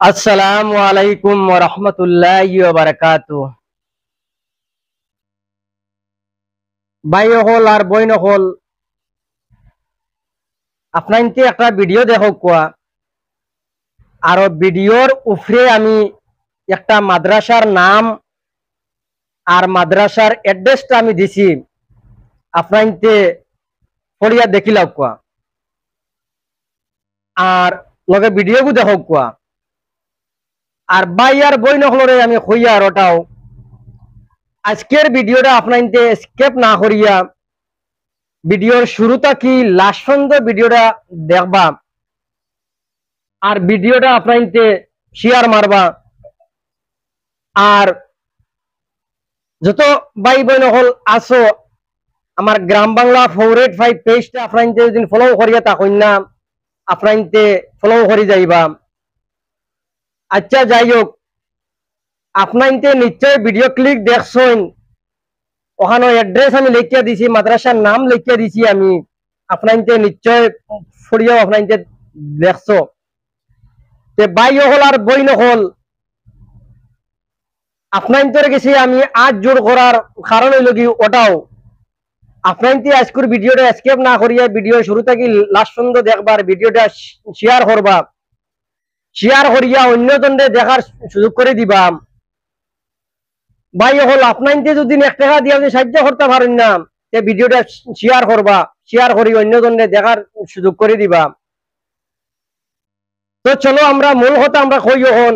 আসসালামু আলাইকুম ওয়া রাহমাতুল্লাহি ওয়া বারাকাতুহু। ভাই হল আর বইন হল আপনাইতে একটা ভিডিও দেখো কোয়া আর ভিডিওর উপরে আমি একটা মাদ্রাসার নাম আর মাদ্রাসার অ্যাড্রেসটা আমি দিছি আপনাইতে পড়িয়া দেখিলাও কোয়া আর লগে ভিডিওগু দেখো কোয়া আর ভাই আর বইন হলরে আমি কইয়া আর ওটাও আজকের ভিডিওটা আপনাইতে স্কিপ না করিয়া ভিডিওর শুরুটা কি লাস্ট পর্যন্ত ভিডিওটা দেখবা আর ভিডিওটা আপনাইতে শেয়ার মারবা আর যত ভাই বোন হল আসো আমার গ্রাম বাংলা 485 পেজটা আপনাইতে যদি ফলো করিয়া থাকুন না আপনাইতে ফলো করি যাইবা। আচ্ছা যাই হোক আপনাইতে নিশ্চয় ভিডিও ক্লিক দেখছেন ওখানে অ্যাড্রেস আমি লিখিয়া দিছি মাদ্রাসার নাম লিখিয়া দিছি আমি আপনাইতে নিশ্চয় ফুরিয়াও আপনাইতে দেখছো তে ভাই হল আর বই হল আপনাইতে গেছি আমি আজ জোর করার কারণ হইল কি ওটাও আপনাইতে আজকের ভিডিওটা স্কিপ না করিয়া ভিডিও শুরু থেকে লাস্ট পর্যন্ত দেখবার ভিডিওটা শেয়ার করবা শেয়ার করিয়া অন্যজনকে দেখার সুযোগ করে দিবা। ভাই হল আপনাইতে যদি 1 টাকা দিয়ে আপনি সাহায্য করতে পারেন না তে ভিডিওটা শেয়ার করবা শেয়ার করি অন্যজনকে দেখার সুযোগ করে দিবা। তো চলো আমরা মূল কথা আমরা কই হন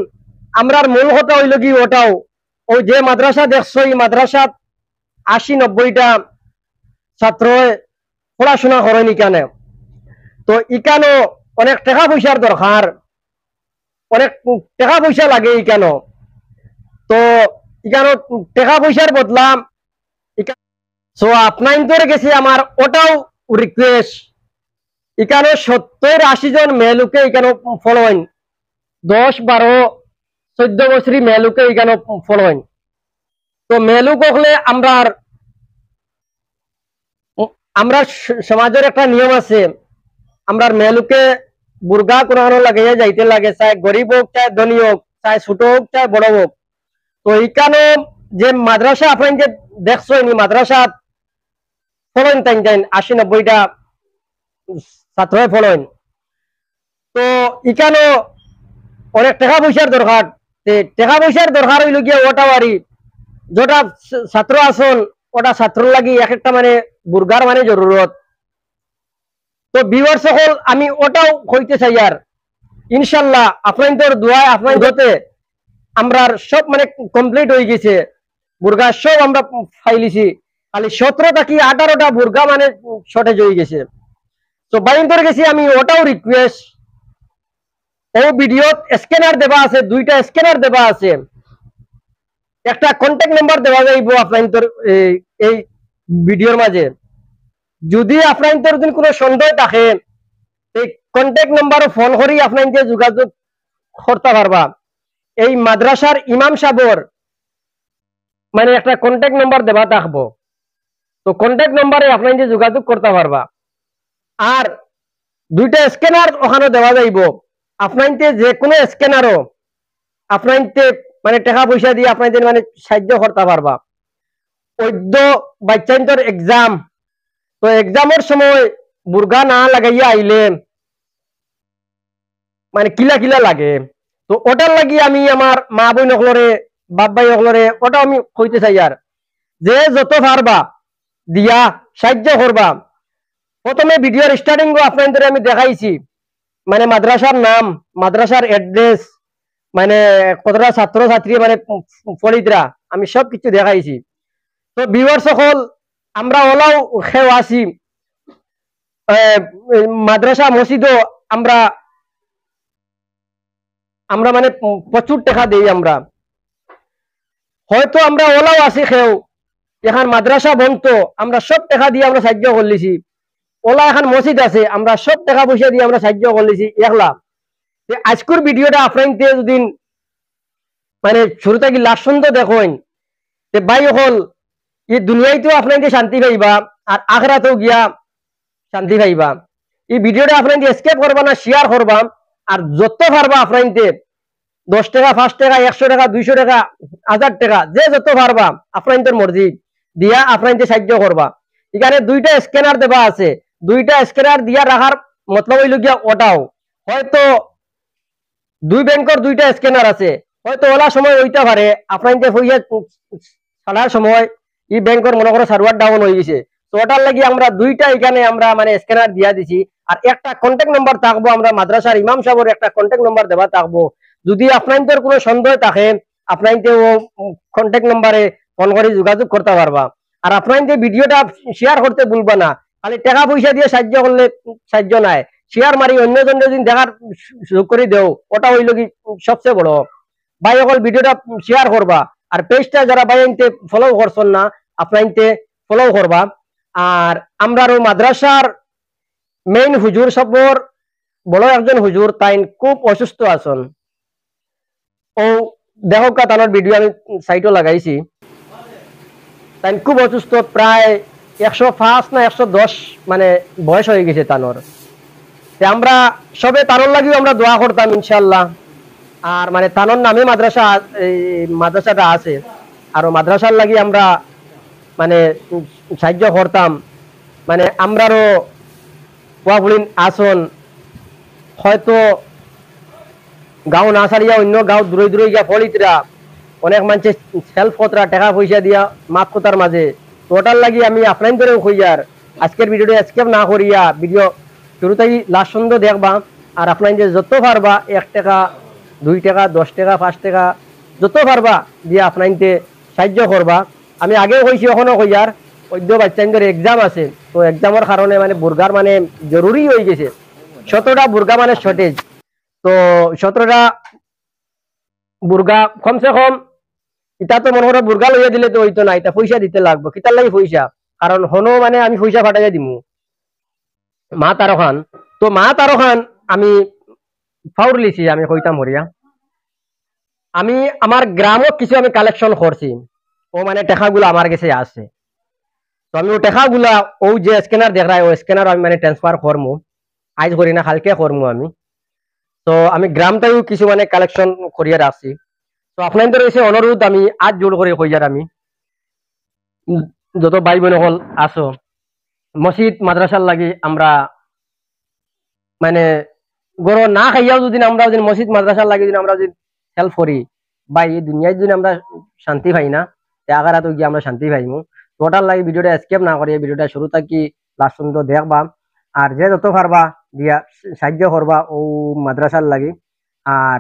আমরার মূল কথা হইল কি ওটাও ও যে মাদ্রাসা দেখছো এই মাদ্রাসা 80-90টা ছাত্র পড়াশোনা করেন এখানে। তো এখানে অনেক টাকা পয়সার দরকার অনেক টাকা পয়সা লাগে এখানে। তো এখানে টাকা পয়সার বদলাম সো আপনার গেছে আমার ওটাও রিকোয়েস্ট এখানে 70-80 জন মেয়েলোকে এখানে ফলোইন 10-12-14 বছরই মেয়েলোকে এখানে ফলোইন। তো মেয়েলোক হলে আমরা সমাজের একটা নিয়ম আছে আমরা মেয়েলোকে বুর্গা কোরআন লাগাইয়া যাইতে লাগে চাই গরিব হোক চাই ধনী হোক চাই ছোট হোক চাই বড় হোক। তো এইখানে যে মাদ্রাসা আপনার যে দেখছো নি মাদ্রাসা ফলোইন টাইম 80-90টা ছাত্র ফলোইন। তো এখানে অনেক টাকা পয়সার দরকার টাকা পয়সার দরকার হইল গিয়ে ওটা বাড়ি যেটা ছাত্র আসন ওটা ছাত্র লাগি এক একটা মানে বুর্গার মানে জরুরত। তো ভিউয়ার সকল আমি ওটাও কইতে চাই আর ইনশাল্লাহ আপনাদের দোয়ায় আপনাদেরতে আমরা সব মানে কমপ্লিট হয়ে গেছে বুর্গা সব আমরা ফাইলিছি খালি 17টা কি 18টা বুর্গা মানে শর্টেজ হয়ে গেছে। তো বাইন্দর গেছি আমি ওটাও রিকোয়েস্ট ও ভিডিওত স্ক্যানার দেওয়া আছে 2টা স্ক্যানার দেওয়া আছে একটা কন্টাক্ট নাম্বার দেওয়া যাইব আপনাদের এই ভিডিওর মাঝে যদি আপনাদের যদি কোনো সন্দেহ থাকে এই কন্টাক্ট নাম্বারও ফোন করি আপনাদের যোগাযোগ করতে পারবা। এই মাদ্রাসার ইমাম সাহেবর মানে একটা কন্টাক্ট নাম্বার দেওয়া থাকবো তো কন্টাক্ট নাম্বারে আপনাদের যোগাযোগ করতে পারবা। আর 2টা স্ক্যানার ওখানে দেওয়া যাইব আপনাদের যে কোনো স্ক্যানারও আপনাদের মানে টাকা পয়সা দিয়ে আপনাদের মানে সাহায্য করতে পারবা। ওইদ্য বাচ্চাদের এক্সাম তো এক্সামের সময় বুর্গা না লাগাইয়া আইলে মানে কিলা কিলা লাগে তো ওটার লাগি আমি আমার মা বোন হলরে বাপ ভাই হলরে ওটা আমি কইতে চাই আর যে যত পারবা দিয়া সাহায্য করবা। প্রথমে ভিডিওর স্টার্টিং আপনাদের আমি দেখাইছি মানে মাদ্রাসার নাম মাদ্রাসার অ্যাড্রেস মানে কতটা ছাত্র ছাত্রী মানে ফরিদরা আমি সব কিছু দেখাইছি। তো ভিউয়ার সকল আমরা ওলাও খেও আছি মাদ্রাসা মসজিদও আমরা মানে প্রচুর টাকা দেই আমরা হয়তো আমরা ওলাও আছি খেও এখন মাদ্রাসা বন্ধ আমরা সব টাকা দিয়ে আমরা সাহায্য করলিছি ওলা এখন মসজিদ আছে আমরা সব টাকা পয়সা দিয়ে আমরা সাহায্য করলিছি একলা। আজকের ভিডিওটা আপনাদের যদি মানে শুরু থেকে লাস্ট পর্যন্ত দেখেন ভাই হল এই দুনিয়াতেও আপনাদের শান্তি পাইবা আর আখরাতেও গিয়া শান্তি পাইবা। এই ভিডিওটা আপনাদের স্কিপ করবা না শেয়ার করবা আর যত পারবা আপনাদের 10 টাকা, 5 টাকা, 100 টাকা, 200 টাকা, 1000 টাকা, যে যত পারবা আপনাদের মর্জি দিয়া আপনাদের সাহায্য করবা। এখানে দুইটা স্ক্যানার দেওয়া আছে, দুইটা স্ক্যানার দিয়া রাখার মতলব হইল গিয়া ওটাও হয়তো দুই ব্যাংকের দুইটা স্ক্যানার আছে, হয়তো ওলা সময় হইতে পারে আপনাদের হইয়া ছাড়ার সময় ই ব্যাংকের মনে করো সার্ভার ডাউন হয়ে গেছে, তো ওটার লাগি আমরা দুইটা এখানে আমরা মানে স্ক্যানার দিয়া দিছি। আর একটা কন্ট্যাক্ট নাম্বার থাকবো, আমরা মাদ্রাসার ইমাম সাহেবের একটা কন্ট্যাক্ট নাম্বার দেওয়া থাকবো। যদি আপনাদের কোনো সন্দেহ থাকে আপনাদের ও কন্ট্যাক্ট নাম্বারে ফোন করে যোগাযোগ করতে পারবা। আর আপনাদের ভিডিওটা শেয়ার করতে ভুলবা না, খালি টাকা পয়সা দিয়ে সাহায্য করলে সাহায্য নাই, শেয়ার মারি অন্যজন যদি দেখার সুযোগ করে দেও, ওটা হইল কি সবচেয়ে বড়। ভাই সকল ভিডিওটা শেয়ার করবা, আর পেজটা যারা ভাই আনতে ফলো করছেন না আপনাইতে ফলো করবা। আর আমরা মাদ্রাসার মেইন হুজুর সবর বড় একজন হুজুর তাই খুব অসুস্থ আছেন, ও দেখো তানোর ভিডিও আমি সাইটও লাগাইছি, তাই খুব অসুস্থ, প্রায় 105 না 110 মানে বয়স হয়ে গেছে তানোর। আমরা সবে তানোর লাগিও আমরা দোয়া করতাম ইনশাল্লাহ। আর মানে তানোর নামে মাদ্রাসা মাদ্রাসাটা আছে, আর মাদ্রাসার লাগি আমরা মানে সাহায্য করতাম। মানে আমরারও ওয়াবলিন আসন হয়তো গাঁও না ছাড়িয়া অন্য গাঁও দূরে দূরে গিয়া ফলিতরা অনেক মানুষের সেলফ কতরা টাকা পয়সা দিয়া মাপ কথার মাঝে, তো ওটার লাগি আমি আপনার ধরেও কইয়ার আজকের ভিডিওটা স্কেপ না করিয়া ভিডিও শুরুতেই লাস্ট সুন্দর দেখবা। আর আপনাদের যত পারবা 1 টাকা, 2 টাকা, 10 টাকা, 5 টাকা যত পারবা দিয়ে আপনাদের সাহায্য করবা। আমি আগেও কইছি এখনো কইয়ার ওইদ্য বাচ্চাদের এক্সাম আছে, তো এক্সামের কারণে মানে বুর্গার মানে জরুরি হয়ে গেছে, 17টা বুর্গা মানে শর্টেজ, তো 17টা বুর্গা কমসে কম এটা তো মনে করো বুর্গা লইয়া দিলে তো হইতো না, এটা পয়সা দিতে লাগবে, কিতার লাগি পয়সা, কারণ হনো মানে আমি পয়সা ফাটাইয়া দিমু মা তারো খান। তো মা তারো খান আমি ফাউর লিছি, আমি কইতাম হরিয়া আমি আমার গ্রামও কিছু আমি কালেকশন করছি, ও মানে টাকাগুলো আমার কাছে আছে, তো আমি ও টাকাগুলা ও যে স্ক্যানার দেখ ও স্ক্যানার আমি মানে ট্রান্সফার করমু, আজ করি না কালকে করমু আমি। তো আমি গ্রামটাও কিছু মানে কালেকশন করিয়া রাখছি, তো আপনাদের এসে অনুরোধ আমি আজ জোর করে কইয়ার আমি যত ভাই বোন হল আসো মসজিদ মাদ্রাসার লাগি আমরা মানে গরো না খাইয়াও যদি আমরা যদি মসজিদ মাদ্রাসার লাগে যদি আমরা যদি হেল্প করি, বা এই দুনিয়ায় যদি আমরা শান্তি পাই না, আগারাতো গিয়ে আমরা শান্তি পাইমু। ওটার লাগে ভিডিওটা স্কেপ না করে ভিডিওটা শুরু থাকি লাস্ট পর্যন্ত দেখবা। আর যে যত পারবা দিয়া সাহায্য করবা ও মাদ্রাসার লাগে, আর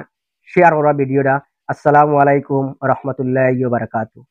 শেয়ার করবা ভিডিওটা। আসসালামু আলাইকুম রহমতুল্লাহি ওয়া বারাকাতুহু।